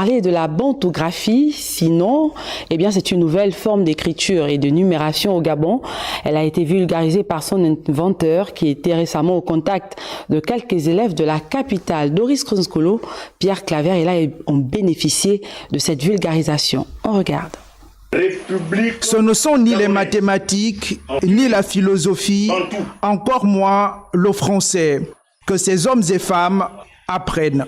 Parler de la bantographie, sinon, c'est une nouvelle forme d'écriture et de numération au Gabon. Elle a été vulgarisée par son inventeur qui était récemment au contact de quelques élèves de la capitale. Doris Kronskolo, Pierre Claver et là ont bénéficié de cette vulgarisation. On regarde. Ce ne sont ni les mathématiques, ni la philosophie, encore moins le français, que ces hommes et femmes apprennent.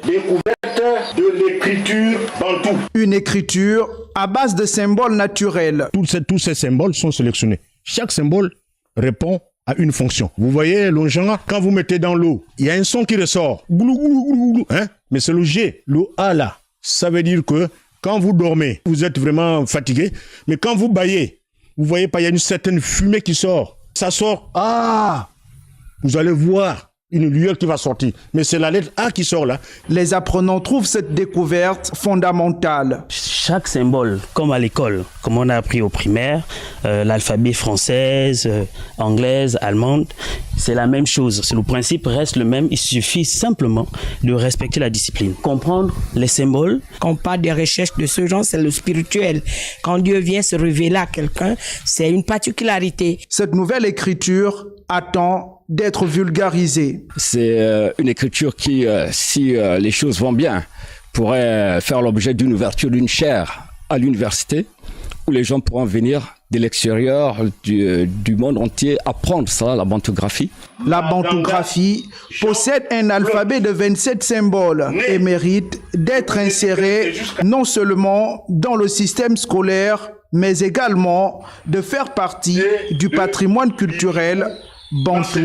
De l'écriture bantou. Une écriture à base de symboles naturels. Tous ces symboles sont sélectionnés. Chaque symbole répond à une fonction. Vous voyez, le genre, quand vous mettez dans l'eau, il y a un son qui ressort. Goulou, goulou, goulou, goulou, hein? Mais c'est le G, le A là. Ça veut dire que quand vous dormez, vous êtes vraiment fatigué. Mais quand vous baillez, vous voyez pas, il y a une certaine fumée qui sort. Ça sort. Ah! Vous allez voir une lueur qui va sortir. Mais c'est la lettre A qui sort là. Les apprenants trouvent cette découverte fondamentale. Chaque symbole, comme à l'école, comme on a appris au primaire, l'alphabet française, anglaise, allemande, c'est la même chose. Le principe reste le même. Il suffit simplement de respecter la discipline. Comprendre les symboles. Quand on parle des recherches de ce genre, c'est le spirituel. Quand Dieu vient se révéler à quelqu'un, c'est une particularité. Cette nouvelle écriture attend d'être vulgarisée. C'est une écriture qui, si les choses vont bien, pourrait faire l'objet d'une ouverture d'une chaire à l'université où les gens pourront venir de l'extérieur du monde entier apprendre ça, la bantographie. La bantographie possède un alphabet de 27 symboles et mérite d'être insérée non seulement dans le système scolaire, mais également de faire partie du patrimoine culturel bantou.